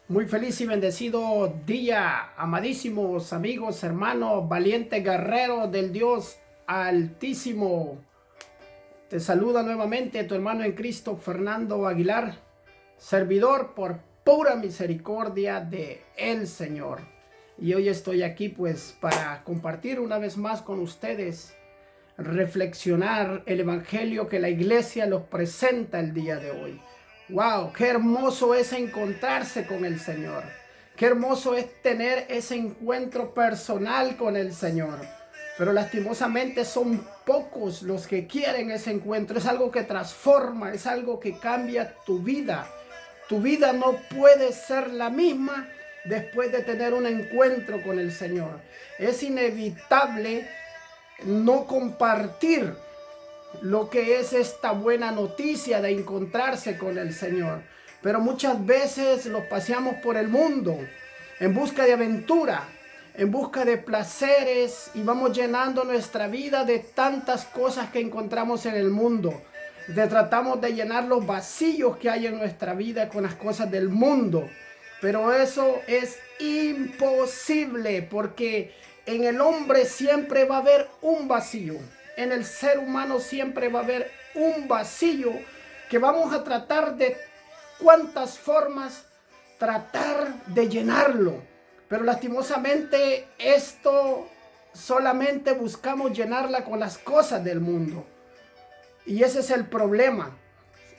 Muy feliz y bendecido día, amadísimos amigos, hermanos, valientes guerreros del Dios Altísimo. Te saluda nuevamente tu hermano en Cristo, Fernando Aguilar, servidor por pura misericordia de el Señor. Y hoy estoy aquí pues para compartir una vez más con ustedes, reflexionar el evangelio que la iglesia nos presenta el día de hoy. Wow, qué hermoso es encontrarse con el Señor. Qué hermoso es tener ese encuentro personal con el Señor. Pero lastimosamente son pocos los que quieren ese encuentro. Es algo que transforma, es algo que cambia tu vida. Tu vida no puede ser la misma después de tener un encuentro con el Señor. Es inevitable no compartir lo que es esta buena noticia de encontrarse con el Señor. Pero muchas veces los paseamos por el mundo en busca de aventura, en busca de placeres, y vamos llenando nuestra vida de tantas cosas que encontramos en el mundo. Tratamos de llenar los vacíos que hay en nuestra vida con las cosas del mundo. Pero eso es imposible, porque en el hombre siempre va a haber un vacío. En el ser humano siempre va a haber un vacío que vamos a tratar de cuantas formas tratar de llenarlo. Pero lastimosamente esto solamente buscamos llenarla con las cosas del mundo. Y ese es el problema.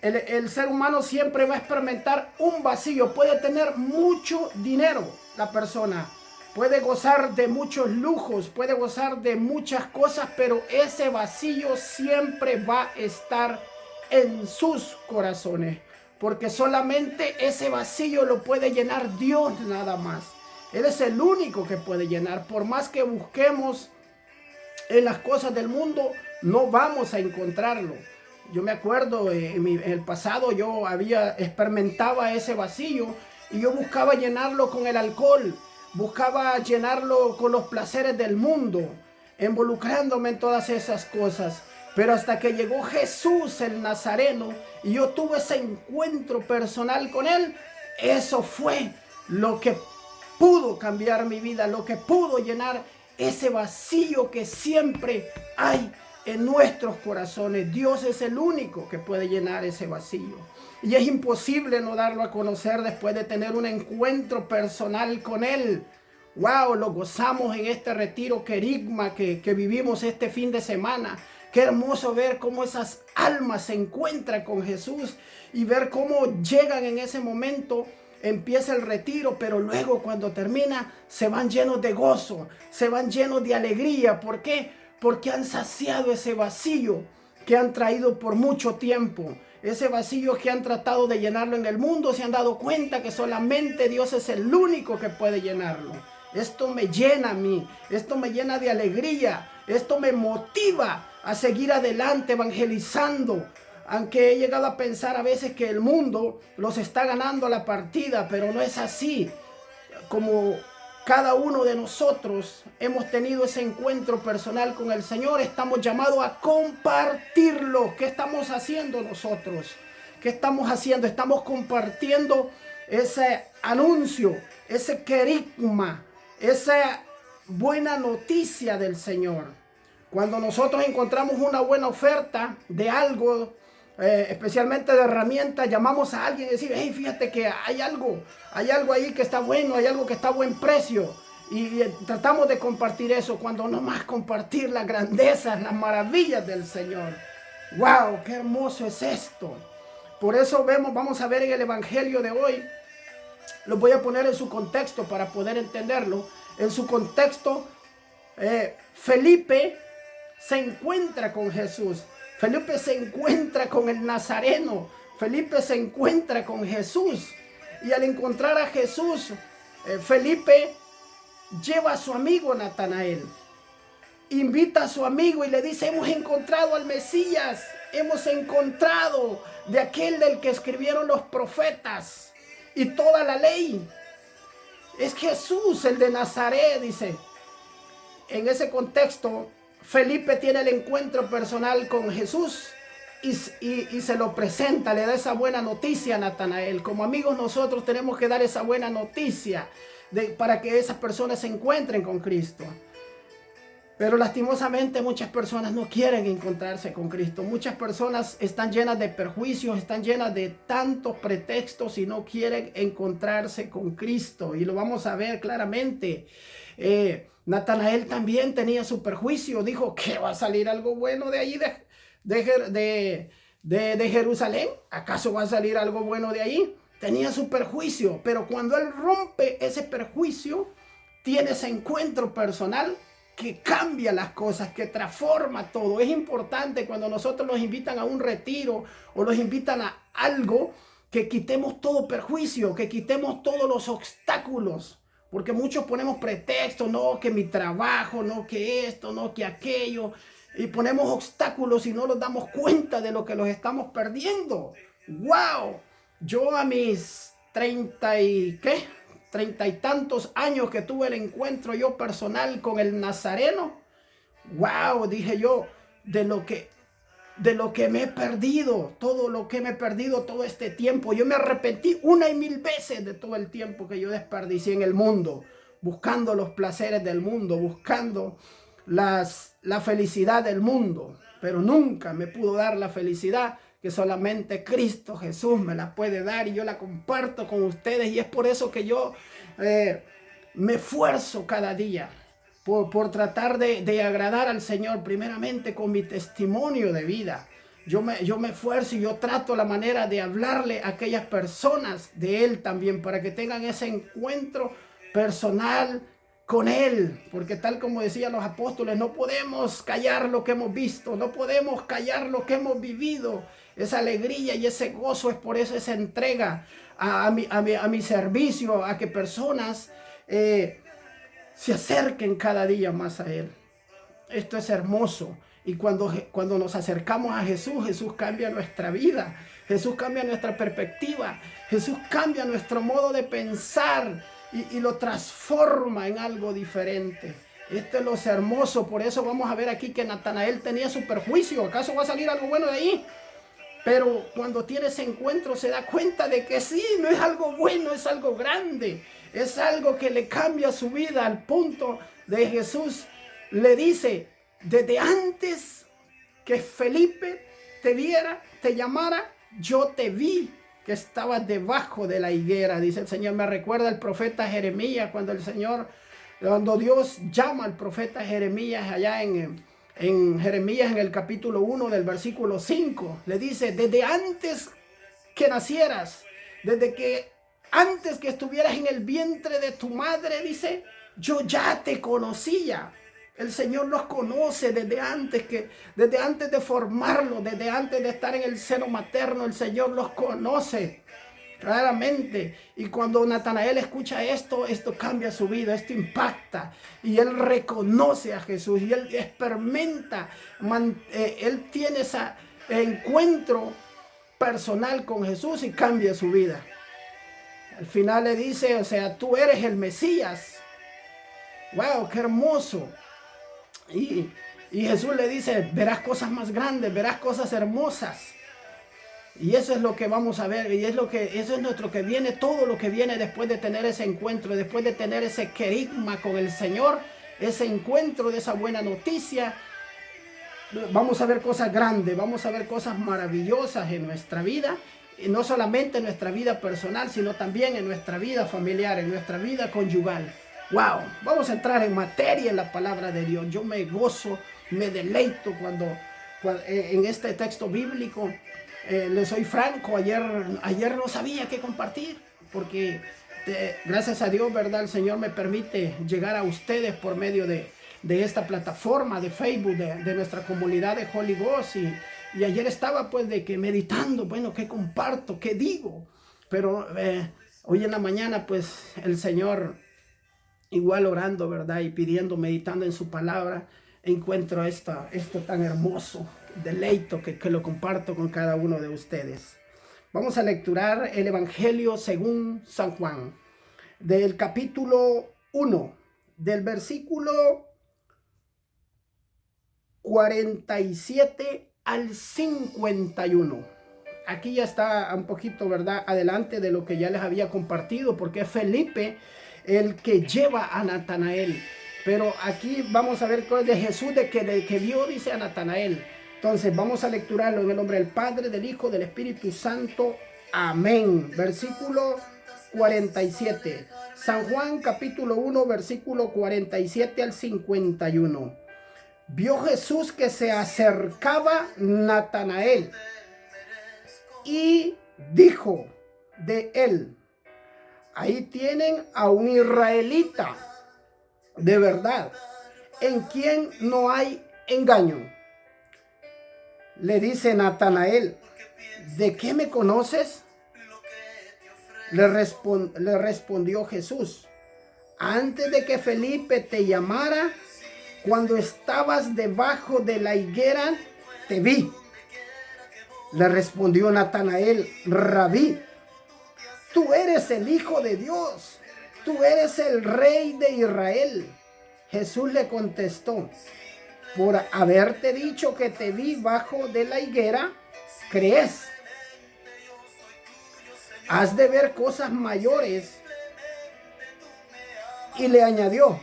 El ser humano siempre va a experimentar un vacío. Puede tener mucho dinero la persona, puede gozar de muchos lujos, puede gozar de muchas cosas, pero ese vacío siempre va a estar en sus corazones, porque solamente ese vacío lo puede llenar Dios nada más. Él es el único que puede llenar. Por más que busquemos en las cosas del mundo, no vamos a encontrarlo. Yo me acuerdo en el pasado yo experimentaba ese vacío y yo buscaba llenarlo con el alcohol, buscaba llenarlo con los placeres del mundo, involucrándome en todas esas cosas. Pero hasta que llegó Jesús el Nazareno y yo tuve ese encuentro personal con él, eso fue lo que pudo cambiar mi vida, lo que pudo llenar ese vacío que siempre hay en nuestros corazones. Dios es el único que puede llenar ese vacío. Y es imposible no darlo a conocer después de tener un encuentro personal con Él. Wow, lo gozamos en este retiro querigma que vivimos este fin de semana. Qué hermoso ver cómo esas almas se encuentran con Jesús y ver cómo llegan en ese momento. Empieza el retiro, pero luego cuando termina se van llenos de gozo, se van llenos de alegría. ¿Por qué? Porque han saciado ese vacío que han traído por mucho tiempo. Ese vacío que han tratado de llenarlo en el mundo, se han dado cuenta que solamente Dios es el único que puede llenarlo. Esto me llena a mí, esto me llena de alegría, esto me motiva a seguir adelante evangelizando. Aunque he llegado a pensar a veces que el mundo los está ganando la partida, pero no es así. Como cada uno de nosotros hemos tenido ese encuentro personal con el Señor, estamos llamados a compartirlo. ¿Qué estamos haciendo nosotros? ¿Qué estamos haciendo? Estamos compartiendo ese anuncio, ese querigma, esa buena noticia del Señor. Cuando nosotros encontramos una buena oferta de algo, especialmente de herramientas, llamamos a alguien y decimos, hey, fíjate que hay algo ahí que está bueno, hay algo que está a buen precio. Y tratamos de compartir eso, cuando no más compartir las grandezas, las maravillas del Señor. ¡Wow! ¡Qué hermoso es esto! Por eso vamos a ver en el evangelio de hoy, lo voy a poner en su contexto para poder entenderlo. En su contexto, Felipe se encuentra con Jesús. Felipe se encuentra con el Nazareno. Felipe se encuentra con Jesús. Y al encontrar a Jesús, Felipe lleva a su amigo Natanael. Invita a su amigo y le dice, hemos encontrado al Mesías. Hemos encontrado de aquel del que escribieron los profetas y toda la ley. Es Jesús, el de Nazaret, dice. En ese contexto, Felipe tiene el encuentro personal con Jesús y se lo presenta, le da esa buena noticia a Natanael. Como amigos nosotros tenemos que dar esa buena noticia para que esas personas se encuentren con Cristo. Pero lastimosamente muchas personas no quieren encontrarse con Cristo. Muchas personas están llenas de perjuicios, están llenas de tantos pretextos y no quieren encontrarse con Cristo. Y lo vamos a ver claramente. Natanael también tenía su perjuicio. Dijo que va a salir algo bueno de ahí de Jerusalén. ¿Acaso va a salir algo bueno de ahí? Tenía su perjuicio. Pero cuando él rompe ese perjuicio, tiene ese encuentro personal que cambia las cosas, que transforma todo. Es importante cuando nosotros nos invitan a un retiro o nos invitan a algo, que quitemos todo perjuicio, que quitemos todos los obstáculos. Porque muchos ponemos pretextos, no, que mi trabajo, no, que esto, no, que aquello. Y ponemos obstáculos y no nos damos cuenta de lo que los estamos perdiendo. ¡Wow! Yo a mis 30 y tantos años que tuve el encuentro yo personal con el Nazareno, wow, dije yo, de lo que me he perdido, todo lo que me he perdido todo este tiempo. Yo me arrepentí 1,000 veces de todo el tiempo que yo desperdicié en el mundo, buscando los placeres del mundo, buscando la felicidad del mundo, pero nunca me pudo dar la felicidad que solamente Cristo Jesús me la puede dar, y yo la comparto con ustedes. Y es por eso que yo me esfuerzo cada día por tratar de agradar al Señor, primeramente con mi testimonio de vida. Yo me esfuerzo y yo trato la manera de hablarle a aquellas personas de Él también, para que tengan ese encuentro personal con Él, porque tal como decían los apóstoles, no podemos callar lo que hemos visto, no podemos callar lo que hemos vivido. Esa alegría y ese gozo, es por eso esa entrega a mi servicio, a que personas se acerquen cada día más a Él. Esto es hermoso. Y cuando nos acercamos a Jesús, Jesús cambia nuestra vida, Jesús cambia nuestra perspectiva, Jesús cambia nuestro modo de pensar y lo transforma en algo diferente. Esto es lo hermoso. Por eso vamos a ver aquí que Natanael tenía su perjuicio. ¿Acaso va a salir algo bueno de ahí? Pero cuando tiene ese encuentro se da cuenta de que sí, no es algo bueno, es algo grande. Es algo que le cambia su vida, al punto de Jesús le dice: desde antes que Felipe te viera, te llamara, yo te vi que estabas debajo de la higuera. Dice el Señor. Me recuerda el profeta Jeremías, cuando Dios llama al profeta Jeremías allá en Jeremías, en el capítulo 1 del versículo 5, le dice: desde antes que nacieras, antes que estuvieras en el vientre de tu madre, dice, yo ya te conocía. El Señor nos conoce desde antes de formarlo, desde antes de estar en el seno materno. El Señor los conoce claramente. Y cuando Natanael escucha esto cambia su vida, esto impacta, y él reconoce a Jesús y él experimenta, él tiene ese encuentro personal con Jesús y cambia su vida. Al final le dice, o sea, tú eres el Mesías. Wow, qué hermoso. Y Jesús le dice, verás cosas más grandes, verás cosas hermosas. Y eso es lo que vamos a ver, y eso es nuestro que viene, todo lo que viene después de tener ese encuentro, después de tener ese querigma con el Señor, ese encuentro de esa buena noticia. Vamos a ver cosas grandes, vamos a ver cosas maravillosas en nuestra vida, y no solamente en nuestra vida personal, sino también en nuestra vida familiar, en nuestra vida conyugal. Wow, vamos a entrar en materia en la palabra de Dios. Yo me gozo, me deleito cuando en este texto bíblico. Le soy franco, ayer no sabía qué compartir, porque gracias a Dios, ¿verdad? El Señor me permite llegar a ustedes por medio de esta plataforma de Facebook, de nuestra comunidad de Holy Ghost, y ayer estaba pues de que meditando, bueno, ¿qué comparto? ¿Qué digo? Pero hoy en la mañana pues el Señor, igual orando, ¿verdad? Y pidiendo, meditando en su palabra, encuentro esto tan hermoso, deleito que lo comparto con cada uno de ustedes. Vamos a lecturar el Evangelio según San Juan, del capítulo 1, del versículo 47 al 51. Aquí ya está un poquito, ¿verdad?, adelante de lo que ya les había compartido, porque es Felipe el que lleva a Natanael. Pero aquí vamos a ver cuál es de Jesús, de que vio, dice a Natanael. Entonces vamos a lecturarlo en el nombre del Padre, del Hijo, del Espíritu Santo. Amén. Versículo 47. San Juan capítulo 1, versículo 47 al 51. Vio Jesús que se acercaba Natanael y dijo de él: ahí tienen a un israelita de verdad, en quien no hay engaño. Le dice Natanael: ¿de qué me conoces? Le respondió Jesús: antes de que Felipe te llamara, cuando estabas debajo de la higuera, te vi. Le respondió Natanael: Rabí, tú eres el Hijo de Dios, tú eres el Rey de Israel. Jesús le contestó: por haberte dicho que te vi bajo de la higuera, ¿crees? Has de ver cosas mayores. Y le añadió: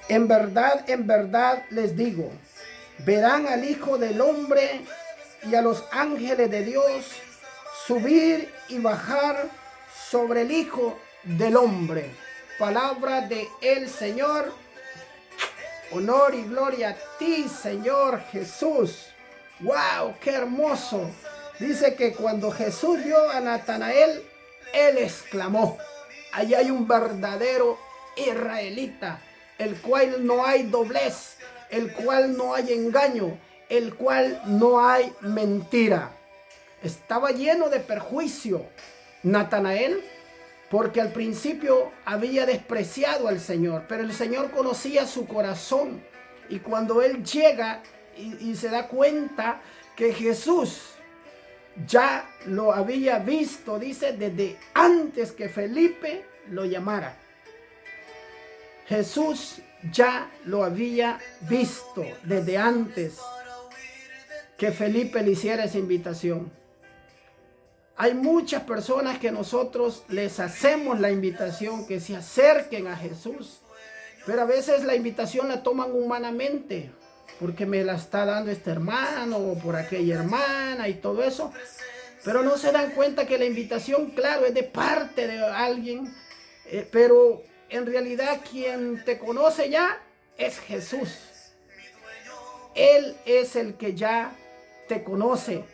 en verdad les digo, verán al Hijo del Hombre y a los ángeles de Dios subir y bajar sobre el Hijo del Hombre. Palabra de el Señor. Honor y gloria a ti, Señor Jesús. ¡Wow! ¡Qué hermoso! Dice que cuando Jesús vio a Natanael, él exclamó: allí hay un verdadero israelita, el cual no hay doblez, el cual no hay engaño, el cual no hay mentira. Estaba lleno de perjuicio Natanael, porque al principio había despreciado al Señor, pero el Señor conocía su corazón. Y cuando él llega y se da cuenta que Jesús ya lo había visto, dice, desde antes que Felipe lo llamara. Jesús ya lo había visto desde antes que Felipe le hiciera esa invitación. Hay muchas personas que nosotros les hacemos la invitación que se acerquen a Jesús, pero a veces la invitación la toman humanamente, porque me la está dando este hermano o por aquella hermana y todo eso, pero no se dan cuenta que la invitación, claro, es de parte de alguien, pero en realidad quien te conoce ya es Jesús. Él es el que ya te conoce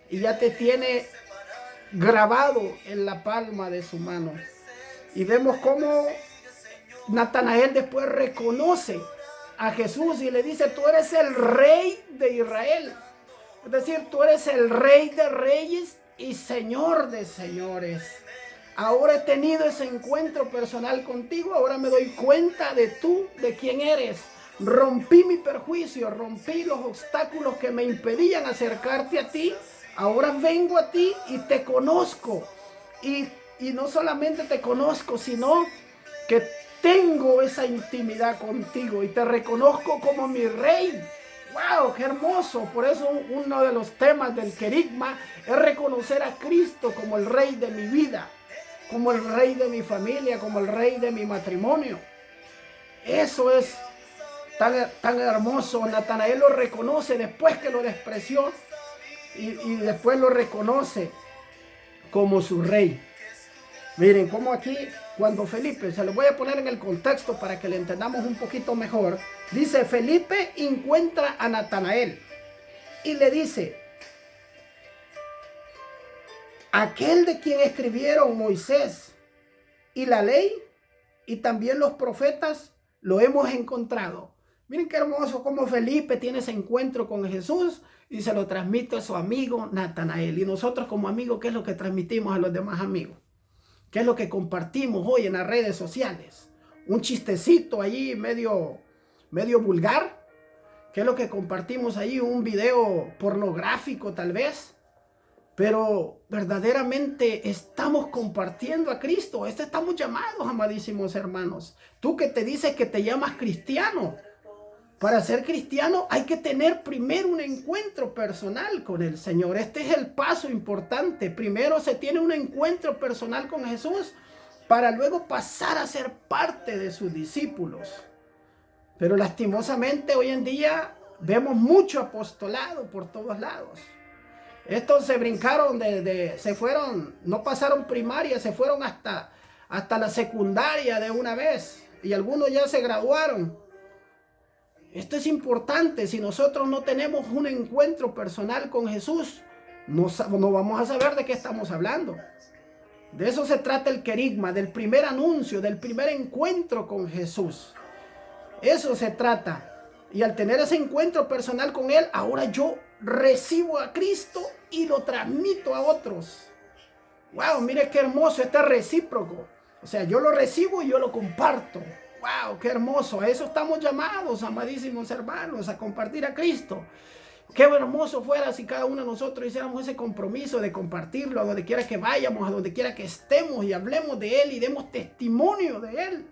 y ya te tiene grabado en la palma de su mano. Y vemos cómo Natanael después reconoce a Jesús y le dice: tú eres el Rey de Israel. Es decir, tú eres el Rey de reyes y Señor de señores. Ahora he tenido ese encuentro personal contigo, ahora me doy cuenta de quién eres. Rompí mi perjuicio, rompí los obstáculos que me impedían acercarte a ti. Ahora vengo a ti y te conozco. Y no solamente te conozco, sino que tengo esa intimidad contigo y te reconozco como mi Rey. ¡Wow! ¡Qué hermoso! Por eso uno de los temas del querigma es reconocer a Cristo como el Rey de mi vida, como el Rey de mi familia, como el Rey de mi matrimonio. Eso es tan hermoso. Natanael lo reconoce después que lo despreció y después lo reconoce como su Rey. Miren cómo aquí, cuando Felipe, se lo voy a poner en el contexto para que le entendamos un poquito mejor. Dice: Felipe encuentra a Natanael y le dice: aquel de quien escribieron Moisés y la ley y también los profetas, lo hemos encontrado. Miren qué hermoso cómo Felipe tiene ese encuentro con Jesús y se lo transmite a su amigo Natanael. Y nosotros como amigos, ¿qué es lo que transmitimos a los demás amigos? ¿Qué es lo que compartimos hoy en las redes sociales? Un chistecito allí medio vulgar. ¿Qué es lo que compartimos ahí? Un video pornográfico tal vez. Pero verdaderamente estamos compartiendo a Cristo. Estamos llamados, amadísimos hermanos. Tú que te dices que te llamas cristiano, Para ser cristiano hay que tener primero un encuentro personal con el Señor. Este es el paso importante. Primero se tiene un encuentro personal con Jesús para luego pasar a ser parte de sus discípulos. Pero lastimosamente hoy en día vemos mucho apostolado por todos lados. Estos se brincaron, se fueron, no pasaron primaria, se fueron hasta la secundaria de una vez. Y algunos ya se graduaron. Esto es importante. Si nosotros no tenemos un encuentro personal con Jesús, no vamos a saber de qué estamos hablando. De eso se trata el querigma, del primer anuncio, del primer encuentro con Jesús. Eso se trata. Y al tener ese encuentro personal con Él, ahora yo recibo a Cristo y lo transmito a otros. Wow, mire qué hermoso, este recíproco. O sea, yo lo recibo y yo lo comparto. Wow, qué hermoso. A eso estamos llamados, amadísimos hermanos, a compartir a Cristo. Qué hermoso fuera si cada uno de nosotros hiciéramos ese compromiso de compartirlo a donde quiera que vayamos, a donde quiera que estemos y hablemos de Él y demos testimonio de Él.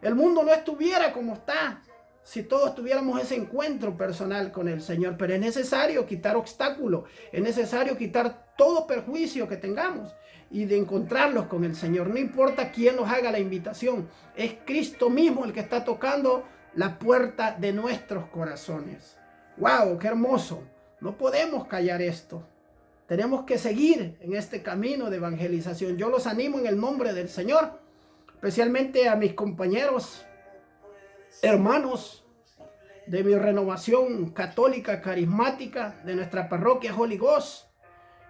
El mundo no estuviera como está si todos tuviéramos ese encuentro personal con el Señor. Pero es necesario quitar obstáculos, es necesario quitar todo perjuicio que tengamos y de encontrarlos con el Señor. No importa quién nos haga la invitación, es Cristo mismo el que está tocando la puerta de nuestros corazones. ¡Wow! ¡Qué hermoso! No podemos callar esto. Tenemos que seguir en este camino de evangelización. Yo los animo en el nombre del Señor, especialmente a mis compañeros, hermanos de mi renovación católica, carismática, de nuestra parroquia Holy Ghost.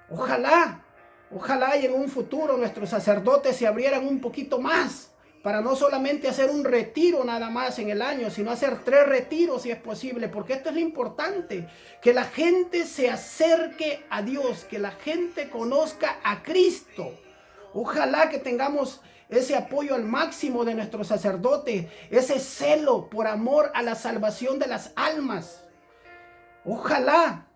Ojalá y en un futuro nuestros sacerdotes se abrieran un poquito más para no solamente hacer un retiro nada más en el año, sino hacer 3 retiros si es posible, porque esto es lo importante, que la gente se acerque a Dios, que la gente conozca a Cristo. Ojalá que tengamos ese apoyo al máximo de nuestros sacerdotes, ese celo por amor a la salvación de las almas. Ojalá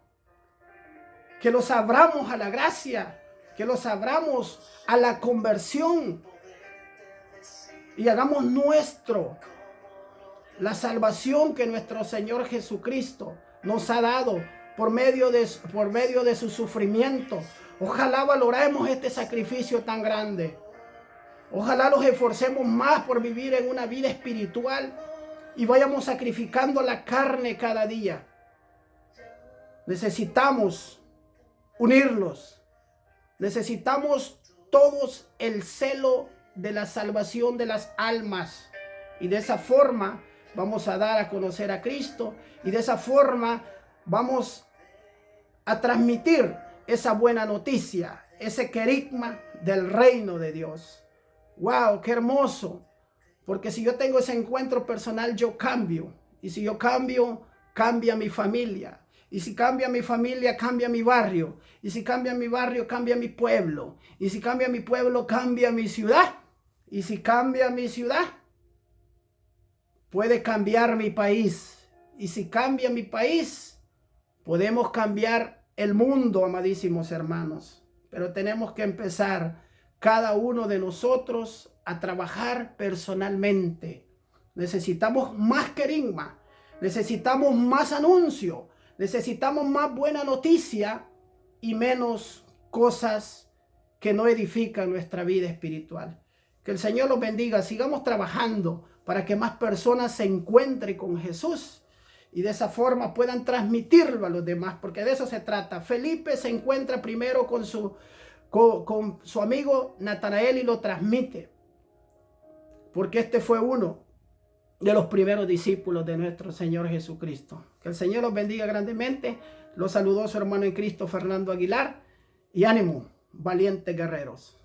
que los abramos a la gracia, que los abramos a la conversión y hagamos nuestro la salvación que nuestro Señor Jesucristo nos ha dado por medio de su sufrimiento. Ojalá valoremos este sacrificio tan grande. Ojalá nos esforcemos más por vivir en una vida espiritual y vayamos sacrificando la carne cada día. Necesitamos unirlos. Necesitamos todos el celo de la salvación de las almas. Y de esa forma vamos a dar a conocer a Cristo. Y de esa forma vamos a transmitir esa buena noticia, ese querigma del reino de Dios. ¡Wow! ¡Qué hermoso! Porque si yo tengo ese encuentro personal, yo cambio. Y si yo cambio, cambia mi familia. Y si cambia mi familia, cambia mi barrio. Y si cambia mi barrio, cambia mi pueblo. Y si cambia mi pueblo, cambia mi ciudad. Y si cambia mi ciudad, puede cambiar mi país. Y si cambia mi país, podemos cambiar el mundo, amadísimos hermanos. Pero tenemos que empezar cada uno de nosotros a trabajar personalmente. Necesitamos más querigma, necesitamos más anuncio, necesitamos más buena noticia y menos cosas que no edifican nuestra vida espiritual. Que el Señor los bendiga. Sigamos trabajando para que más personas se encuentren con Jesús y de esa forma puedan transmitirlo a los demás, porque de eso se trata. Felipe se encuentra primero con su amigo Natanael y lo transmite, porque este fue uno de los primeros discípulos de nuestro Señor Jesucristo. Que el Señor los bendiga grandemente. Los saludó su hermano en Cristo, Fernando Aguilar, y ánimo, valientes guerreros.